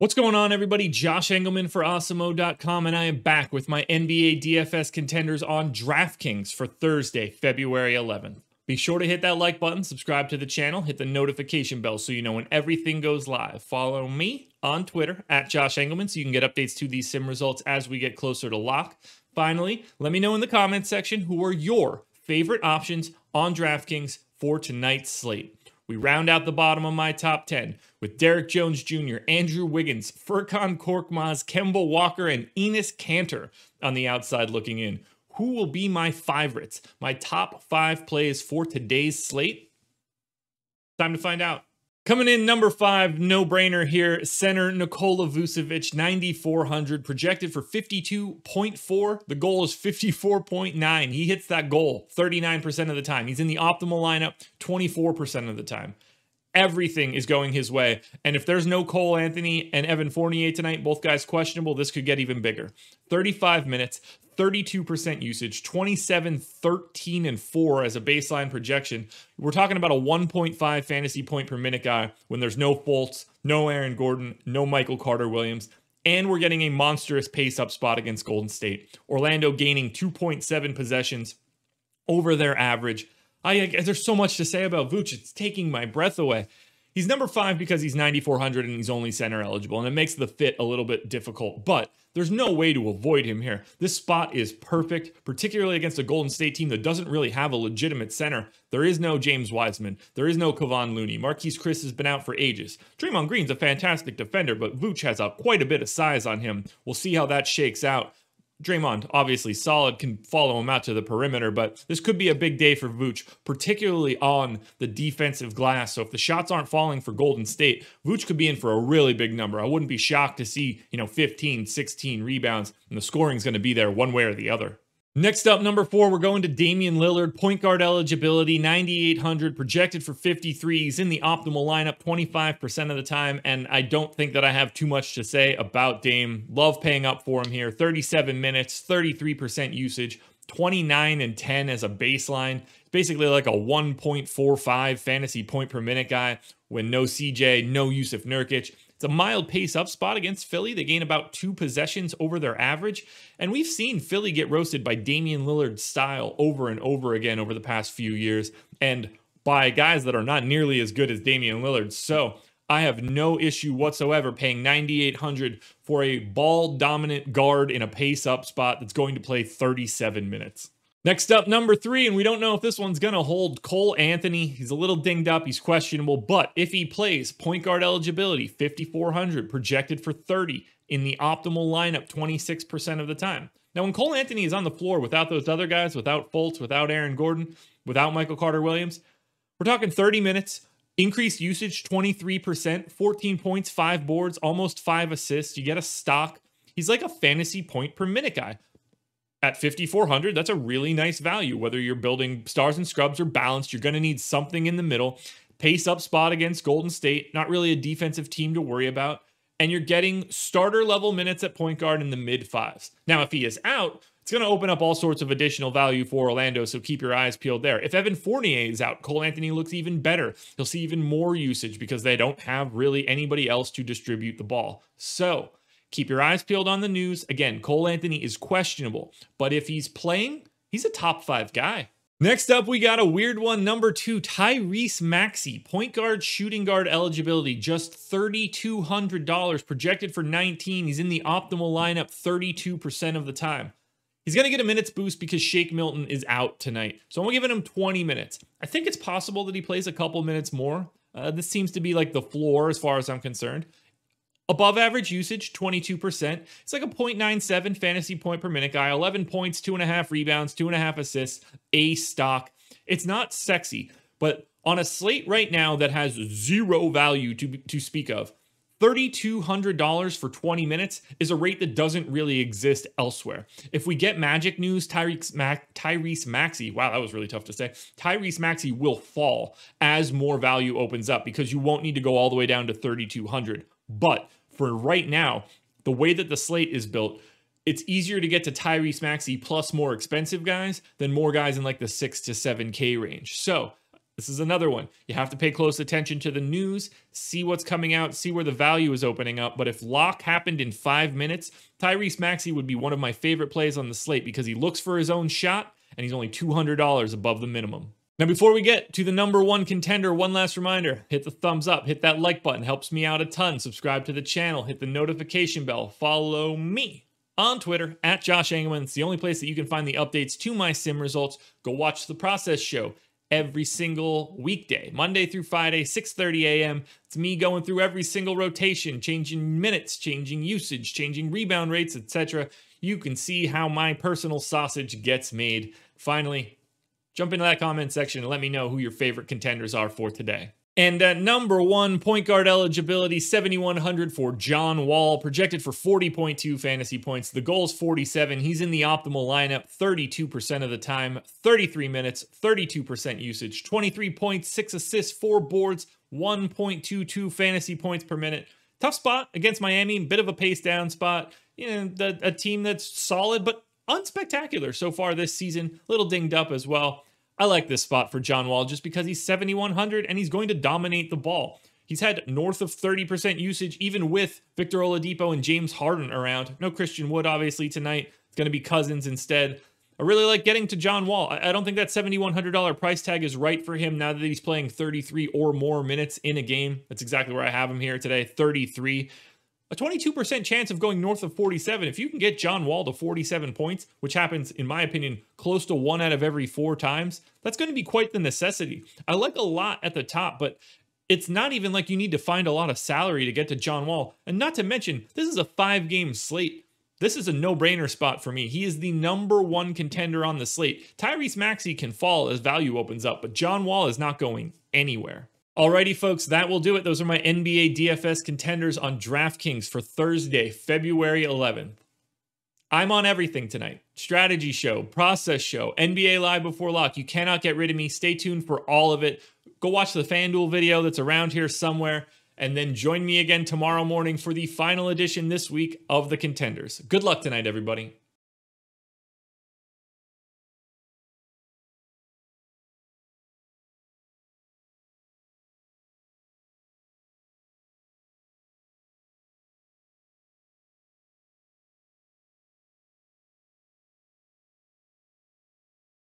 What's going on, everybody? Josh Engleman for Awesemo.com, and I am back with my NBA DFS contenders on Draftkings for Thursday, February 11th. Be sure to hit that like button, subscribe to the channel, hit the notification bell so you know when everything goes live. Follow me on Twitter at Josh Engleman so you can get updates to these sim results as we get closer to lock. Finally, let me know in the comments section who are your favorite options on Draftkings for tonight's slate. We round out the bottom of my top 10 with Derek Jones Jr., Andrew Wiggins, Furkan Korkmaz, Kemba Walker, and ENES KANTER on the outside looking in. Who will be my favorites? My top 5 plays for today's slate? Time to find out. Coming in number 5, no-brainer here, center NIKOLA VUCEVIC, 9,400, projected for 52.4. The goal is 54.9. He hits that goal 39% of the time. He's in the optimal lineup 24% of the time. Everything is going his way. And if there's no Cole Anthony and Evan Fournier tonight, both guys questionable, this could get even bigger. 35 minutes, 32% usage, 27, 13, and 4 as a baseline projection. We're talking about a 1.5 fantasy point per minute guy when there's no Fultz, no Aaron Gordon, no Michael Carter-Williams, and we're getting a monstrous pace-up spot against Golden State. Orlando gaining 2.7 possessions over their average. There's so much to say about Vooch. It's taking my breath away. He's number 5 because he's 9,400 and he's only center eligible, and it makes the fit a little bit difficult, but there's no way to avoid him here. This spot is perfect, particularly against a Golden State team that doesn't really have a legitimate center. There is no James Wiseman. There is no Kevon Looney. Marquise Chris has been out for ages. Draymond Green's a fantastic defender, but Vooch has quite a bit of size on him. We'll see how that shakes out. Draymond, obviously solid, can follow him out to the perimeter, but this could be a big day for Vooch, particularly on the defensive glass. So if the shots aren't falling for Golden State, Vooch could be in for a really big number. I wouldn't be shocked to see, 15, 16 rebounds, and the scoring's going to be there one way or the other. Next up, number 4, we're going to DAMIAN LILLARD, point guard eligibility, 9,800, projected for 53. He's in the optimal lineup 25% of the time, and I don't think that I have too much to say about Dame. Love paying up for him here. 37 minutes, 33% usage, 29 and 10 as a baseline. Basically like a 1.45 fantasy point per minute guy when no CJ, no Yusuf Nurkic. It's a mild pace up spot against Philly. They gain about 2 possessions over their average. And we've seen Philly get roasted by Damian Lillard's style over and over again over the past few years, and by guys that are not nearly as good as Damian Lillard. So I have no issue whatsoever paying 9,800 for a ball-dominant guard in a pace-up spot that's going to play 37 minutes. Next up, number 3, and we don't know if this one's going to hold, Cole Anthony. He's a little dinged up. He's questionable, but if he plays, point guard eligibility, 5,400, projected for 30, in the optimal lineup 26% of the time. Now, when Cole Anthony is on the floor without those other guys, without Fultz, without Aaron Gordon, without Michael Carter-Williams, we're talking 30 minutes, increased usage 23%, 14 points, 5 boards, almost 5 assists. You get a stock. He's like a fantasy point per minute guy. At 5,400, that's a really nice value. Whether you're building stars and scrubs or balanced, you're going to need something in the middle. Pace up spot against Golden State, not really a defensive team to worry about. And you're getting starter level minutes at point guard in the mid 5s. Now, if he is out, it's going to open up all sorts of additional value for Orlando, so keep your eyes peeled there. If Evan Fournier is out, Cole Anthony looks even better. He'll see even more usage because they don't have really anybody else to distribute the ball. So keep your eyes peeled on the news. Again, Cole Anthony is questionable, but if he's playing, he's a top 5 guy. Next up, we got a weird one. Number 2, TYRESE MAXEY, point guard, shooting guard eligibility, just $3,200, projected for 19. He's in the optimal lineup 32% of the time. He's going to get a minutes boost because Shake Milton is out tonight. So I'm giving him 20 minutes. I think it's possible that he plays a couple minutes more. This seems to be like the floor as far as I'm concerned. Above average usage, 22%. It's like a 0.97 fantasy point per minute guy, 11 points, 2.5 rebounds, 2.5 assists, a stock. It's not sexy, but on a slate right now that has 0 value to speak of, $3,200 for 20 minutes is a rate that doesn't really exist elsewhere. If we get Magic news, TYRESE MAXEY, wow, that was really tough to say. TYRESE MAXEY will fall as more value opens up because you won't need to go all the way down to $3,200. But for right now, the way that the slate is built, it's easier to get to TYRESE MAXEY plus more expensive guys than more guys in like the 6 to 7K range. So This is another one. You have to pay close attention to the news, see what's coming out, see where the value is opening up. But if lock happened in 5 minutes, TYRESE MAXEY would be one of my favorite plays on the slate because he looks for his own shot and he's only $200 above the minimum. Now, before we get to the #1 contender, one last reminder, hit the thumbs up, hit that like button, helps me out a ton. Subscribe to the channel, hit the notification bell, follow me on Twitter at Josh Engleman. It's the only place that you can find the updates to my sim results. Go watch the process show every single weekday, Monday through Friday, 6:30 a.m. It's me going through every single rotation, changing minutes, changing usage, changing rebound rates, etc. You can see how my personal sausage gets made. Finally, jump into that comment section and let me know who your favorite contenders are for today. And at #1, point guard eligibility, 7,100 for John Wall, projected for 40.2 fantasy points. The goal is 47. He's in the optimal lineup 32% of the time, 33 minutes, 32% usage, 23 points, 6 assists, 4 boards, 1.22 fantasy points per minute. Tough spot against Miami, bit of a pace down spot. You know, a team that's solid but unspectacular so far this season, a little dinged up as well. I like this spot for John Wall just because he's 7,100 and he's going to dominate the ball. He's had north of 30% usage even with Victor Oladipo and James Harden around. No Christian Wood obviously tonight. It's going to be Cousins instead. I really like getting to John Wall. I don't think that $7,100 price tag is right for him now that he's playing 33 or more minutes in a game. That's exactly where I have him here today, 33. A 22% chance of going north of 47. If you can get John Wall to 47 points, which happens, in my opinion, close to 1 out of every 4 times, that's going to be quite the necessity. I like a lot at the top, but it's not even like you need to find a lot of salary to get to John Wall. And not to mention, this is a 5-game slate. This is a no-brainer spot for me. He is the #1 contender on the slate. TYRESE MAXEY can fall as value opens up, but John Wall is not going anywhere. Alrighty, folks, that will do it. Those are my NBA DFS contenders on Draftkings for Thursday, February 11th. I'm on everything tonight. Strategy show, process show, NBA Live before lock. You cannot get rid of me. Stay tuned for all of it. Go watch the FanDuel video that's around here somewhere, and then join me again tomorrow morning for the final edition this week of the Contenders. Good luck tonight, everybody.